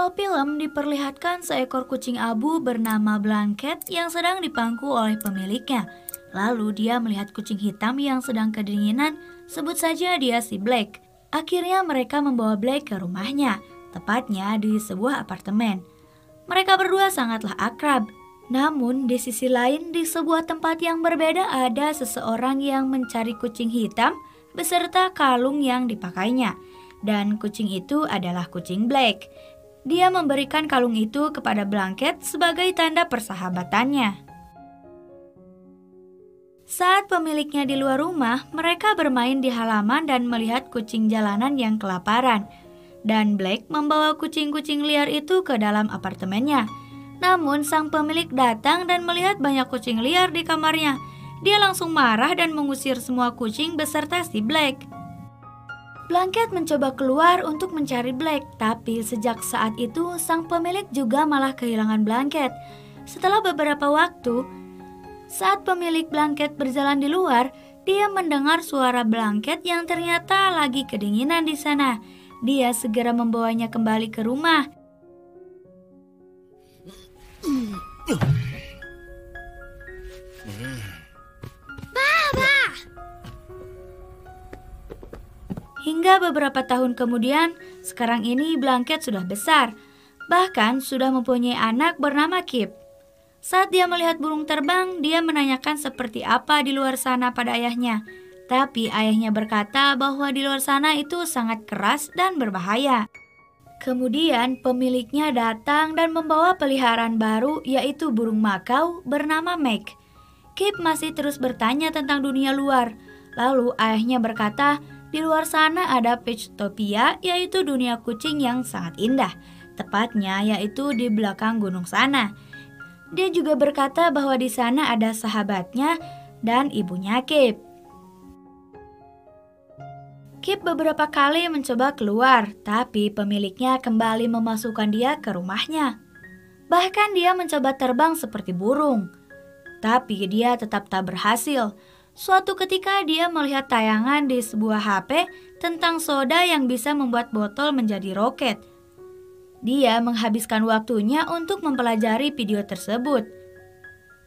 awal film diperlihatkan seekor kucing abu bernama Blanket yang sedang dipangku oleh pemiliknya. Lalu dia melihat kucing hitam yang sedang kedinginan, sebut saja dia si Black. Akhirnya mereka membawa Black ke rumahnya, tepatnya di sebuah apartemen. Mereka berdua sangatlah akrab. Namun di sisi lain di sebuah tempat yang berbeda ada seseorang yang mencari kucing hitam beserta kalung yang dipakainya. Dan kucing itu adalah kucing Black. Dia memberikan kalung itu kepada Blanket sebagai tanda persahabatannya. Saat pemiliknya di luar rumah, mereka bermain di halaman dan melihat kucing jalanan yang kelaparan. Dan Black membawa kucing-kucing liar itu ke dalam apartemennya. Namun sang pemilik datang dan melihat banyak kucing liar di kamarnya. Dia langsung marah dan mengusir semua kucing beserta si Black. Blanket mencoba keluar untuk mencari Black, tapi sejak saat itu sang pemilik juga malah kehilangan Blanket. Setelah beberapa waktu, saat pemilik Blanket berjalan di luar, dia mendengar suara Blanket yang ternyata lagi kedinginan di sana. Dia segera membawanya kembali ke rumah. Hingga beberapa tahun kemudian, sekarang ini Blanket sudah besar. Bahkan sudah mempunyai anak bernama Kip. Saat dia melihat burung terbang, dia menanyakan seperti apa di luar sana pada ayahnya. Tapi ayahnya berkata bahwa di luar sana itu sangat keras dan berbahaya. Kemudian pemiliknya datang dan membawa peliharaan baru yaitu burung makau bernama Meg. Kip masih terus bertanya tentang dunia luar. Lalu ayahnya berkata, di luar sana ada Pechtopia, yaitu dunia kucing yang sangat indah. Tepatnya yaitu di belakang gunung sana. Dia juga berkata bahwa di sana ada sahabatnya dan ibunya Kip. Kip beberapa kali mencoba keluar, tapi pemiliknya kembali memasukkan dia ke rumahnya. Bahkan dia mencoba terbang seperti burung. Tapi dia tetap tak berhasil. Suatu ketika dia melihat tayangan di sebuah HP tentang soda yang bisa membuat botol menjadi roket. Dia menghabiskan waktunya untuk mempelajari video tersebut.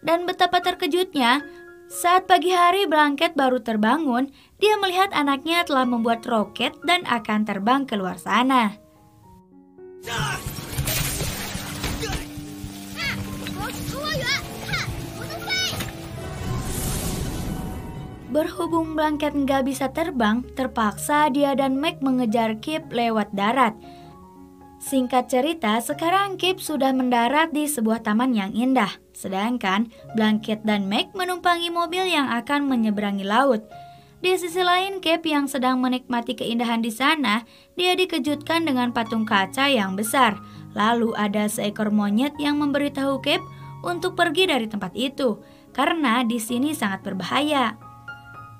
Dan betapa terkejutnya, saat pagi hari Blanket baru terbangun, dia melihat anaknya telah membuat roket dan akan terbang ke luar sana. Berhubung Blanket nggak bisa terbang, terpaksa dia dan Meg mengejar Kip lewat darat. Singkat cerita, sekarang Kip sudah mendarat di sebuah taman yang indah. Sedangkan Blanket dan Meg menumpangi mobil yang akan menyeberangi laut. Di sisi lain, Kip yang sedang menikmati keindahan di sana, dia dikejutkan dengan patung kaca yang besar. Lalu ada seekor monyet yang memberitahu Kip untuk pergi dari tempat itu, karena di sini sangat berbahaya.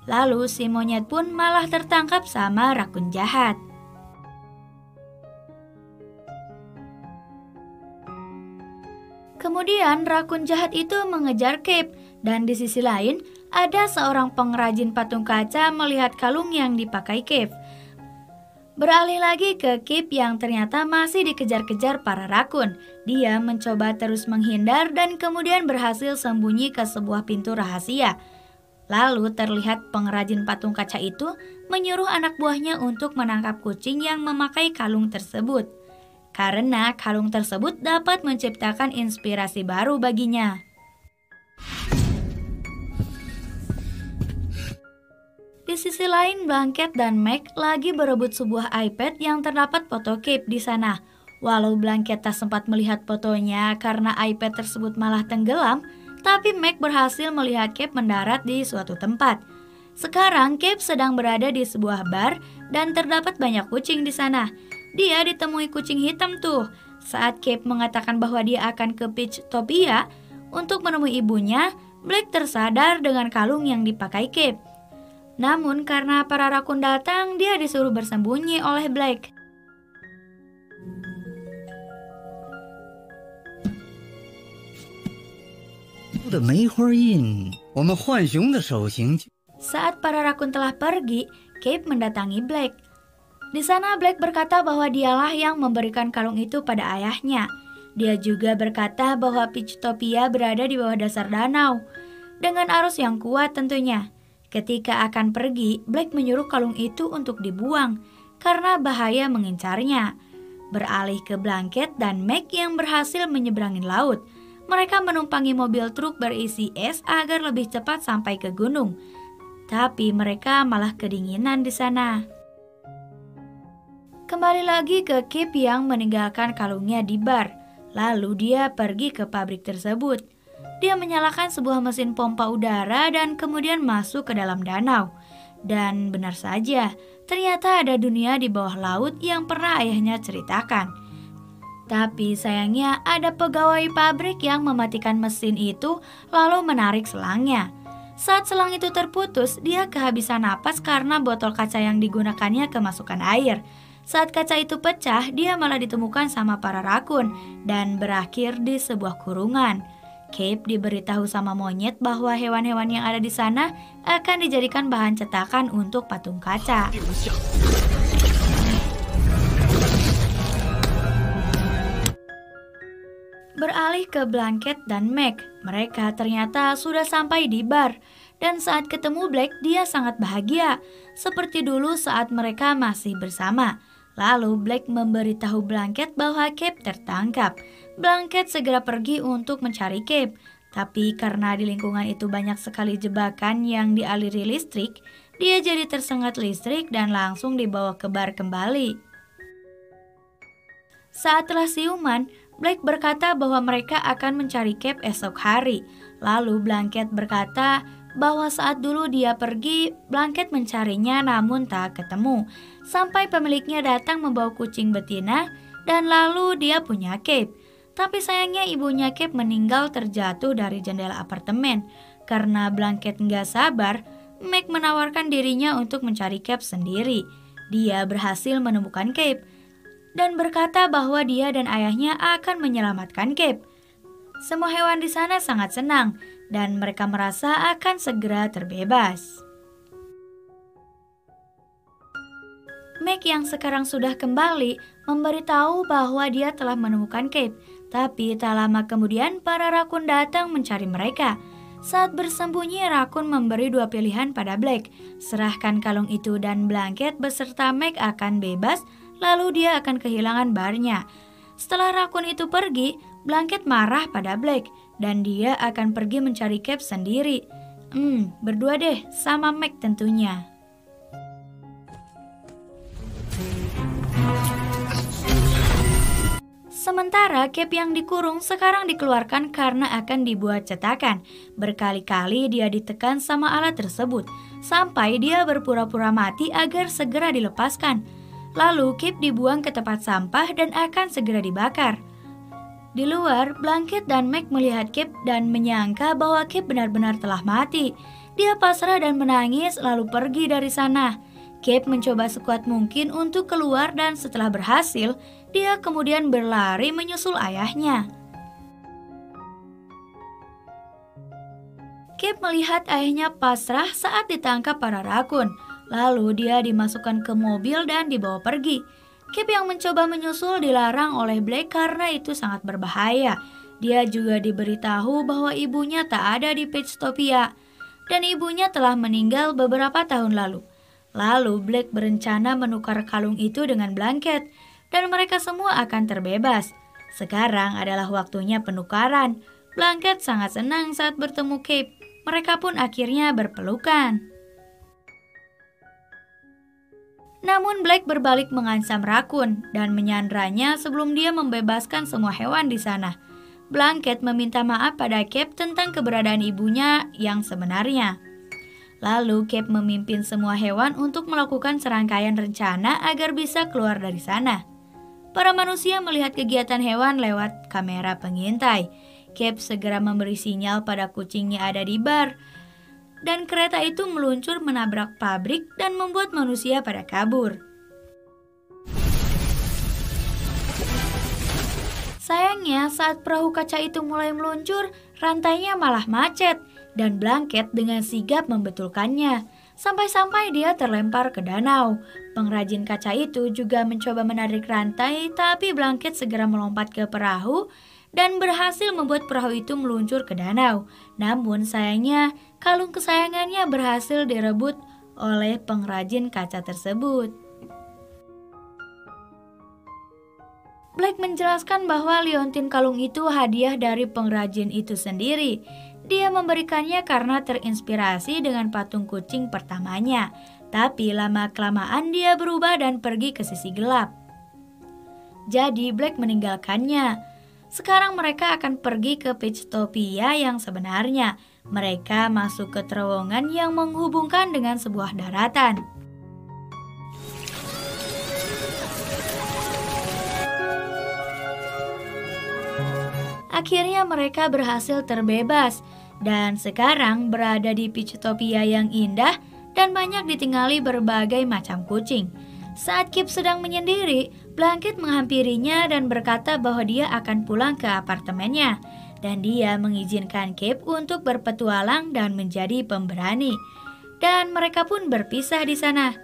Lalu si monyet pun malah tertangkap sama rakun jahat. Kemudian rakun jahat itu mengejar Kip, dan di sisi lain ada seorang pengrajin patung kaca melihat kalung yang dipakai Kip. Beralih lagi ke Kip yang ternyata masih dikejar-kejar para rakun. Dia mencoba terus menghindar dan kemudian berhasil sembunyi ke sebuah pintu rahasia. Lalu terlihat pengrajin patung kaca itu menyuruh anak buahnya untuk menangkap kucing yang memakai kalung tersebut. Karena kalung tersebut dapat menciptakan inspirasi baru baginya. Di sisi lain, Blanket dan Meg lagi berebut sebuah iPad yang terdapat foto Kip di sana. Walau Blanket tak sempat melihat fotonya karena iPad tersebut malah tenggelam, tapi Meg berhasil melihat Kip mendarat di suatu tempat. Sekarang Kip sedang berada di sebuah bar dan terdapat banyak kucing di sana. Dia ditemui kucing hitam tuh. Saat Kip mengatakan bahwa dia akan ke Pechtopia untuk menemui ibunya, Black tersadar dengan kalung yang dipakai Kip. Namun karena para rakun datang, dia disuruh bersembunyi oleh Black. Saat para rakun telah pergi, Kip mendatangi Black. Di sana Black berkata bahwa dialah yang memberikan kalung itu pada ayahnya. Dia juga berkata bahwa Peachtopia berada di bawah dasar danau, dengan arus yang kuat tentunya. Ketika akan pergi, Black menyuruh kalung itu untuk dibuang, karena bahaya mengincarnya. Beralih ke Blanket dan Meg yang berhasil menyeberangi laut. Mereka menumpangi mobil truk berisi es agar lebih cepat sampai ke gunung. Tapi mereka malah kedinginan di sana. Kembali lagi ke Kip yang meninggalkan kalungnya di bar. Lalu dia pergi ke pabrik tersebut. Dia menyalakan sebuah mesin pompa udara dan kemudian masuk ke dalam danau. Dan benar saja, ternyata ada dunia di bawah laut yang pernah ayahnya ceritakan. Tapi sayangnya ada pegawai pabrik yang mematikan mesin itu lalu menarik selangnya. Saat selang itu terputus, dia kehabisan napas karena botol kaca yang digunakannya kemasukan air. Saat kaca itu pecah, dia malah ditemukan sama para rakun dan berakhir di sebuah kurungan. Cape diberitahu sama monyet bahwa hewan-hewan yang ada di sana akan dijadikan bahan cetakan untuk patung kaca. Beralih ke Blanket dan Meg, mereka ternyata sudah sampai di bar. Dan saat ketemu Black, dia sangat bahagia, seperti dulu saat mereka masih bersama. Lalu Black memberitahu Blanket bahwa Cape tertangkap. Blanket segera pergi untuk mencari Cape. Tapi karena di lingkungan itu banyak sekali jebakan yang dialiri listrik, dia jadi tersengat listrik dan langsung dibawa ke bar kembali. Saat telah siuman, Black berkata bahwa mereka akan mencari Cape esok hari. Lalu Blanket berkata bahwa saat dulu dia pergi, Blanket mencarinya namun tak ketemu. Sampai pemiliknya datang membawa kucing betina dan lalu dia punya Cape. Tapi sayangnya ibunya Cape meninggal terjatuh dari jendela apartemen. Karena Blanket nggak sabar, Meg menawarkan dirinya untuk mencari Cape sendiri. Dia berhasil menemukan Cape dan berkata bahwa dia dan ayahnya akan menyelamatkan Cape. Semua hewan di sana sangat senang dan mereka merasa akan segera terbebas. Meg yang sekarang sudah kembali memberitahu bahwa dia telah menemukan Cape. Tapi tak lama kemudian para rakun datang mencari mereka. Saat bersembunyi, rakun memberi dua pilihan pada Black. Serahkan kalung itu dan Blanket beserta Meg akan bebas, lalu dia akan kehilangan barnya. Setelah rakun itu pergi, Blanket marah pada Black dan dia akan pergi mencari Cape sendiri. Berdua deh, sama Meg tentunya. Sementara Cape yang dikurung sekarang dikeluarkan karena akan dibuat cetakan. Berkali-kali dia ditekan sama alat tersebut, sampai dia berpura-pura mati agar segera dilepaskan. Lalu Cape dibuang ke tempat sampah dan akan segera dibakar. Di luar, Blanket dan Meg melihat Cape dan menyangka bahwa Cape benar-benar telah mati. Dia pasrah dan menangis lalu pergi dari sana. Cape mencoba sekuat mungkin untuk keluar dan setelah berhasil, dia kemudian berlari menyusul ayahnya. Cape melihat ayahnya pasrah saat ditangkap para rakun. Lalu dia dimasukkan ke mobil dan dibawa pergi. Cape yang mencoba menyusul dilarang oleh Black karena itu sangat berbahaya. Dia juga diberitahu bahwa ibunya tak ada di Peachtopia dan ibunya telah meninggal beberapa tahun lalu. Lalu Black berencana menukar kalung itu dengan Blanket dan mereka semua akan terbebas. Sekarang adalah waktunya penukaran. Blanket sangat senang saat bertemu Cape. Mereka pun akhirnya berpelukan. Namun Black berbalik mengancam rakun dan menyandranya sebelum dia membebaskan semua hewan di sana. Blanket meminta maaf pada Cape tentang keberadaan ibunya yang sebenarnya. Lalu Cape memimpin semua hewan untuk melakukan serangkaian rencana agar bisa keluar dari sana. Para manusia melihat kegiatan hewan lewat kamera pengintai. Cape segera memberi sinyal pada kucingnya ada di bar. Dan kereta itu meluncur menabrak pabrik dan membuat manusia pada kabur. Sayangnya saat perahu kaca itu mulai meluncur, rantainya malah macet dan Blanket dengan sigap membetulkannya. Sampai-sampai dia terlempar ke danau. Pengrajin kaca itu juga mencoba menarik rantai, tapi Blanket segera melompat ke perahu dan berhasil membuat perahu itu meluncur ke danau. Namun sayangnya, kalung kesayangannya berhasil direbut oleh pengrajin kaca tersebut. Black menjelaskan bahwa liontin kalung itu hadiah dari pengrajin itu sendiri. Dia memberikannya karena terinspirasi dengan patung kucing pertamanya. Tapi lama-kelamaan dia berubah dan pergi ke sisi gelap. Jadi Black meninggalkannya. Sekarang mereka akan pergi ke Peachtophia yang sebenarnya. Mereka masuk ke terowongan yang menghubungkan dengan sebuah daratan. Akhirnya mereka berhasil terbebas dan sekarang berada di Peachtophia yang indah dan banyak ditinggali berbagai macam kucing. Saat Kip sedang menyendiri, Blanket menghampirinya dan berkata bahwa dia akan pulang ke apartemennya. Dan dia mengizinkan Kip untuk berpetualang dan menjadi pemberani. Dan mereka pun berpisah di sana.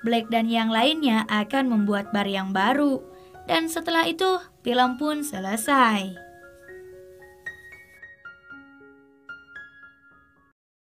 Black dan yang lainnya akan membuat bar yang baru. Dan setelah itu, film pun selesai.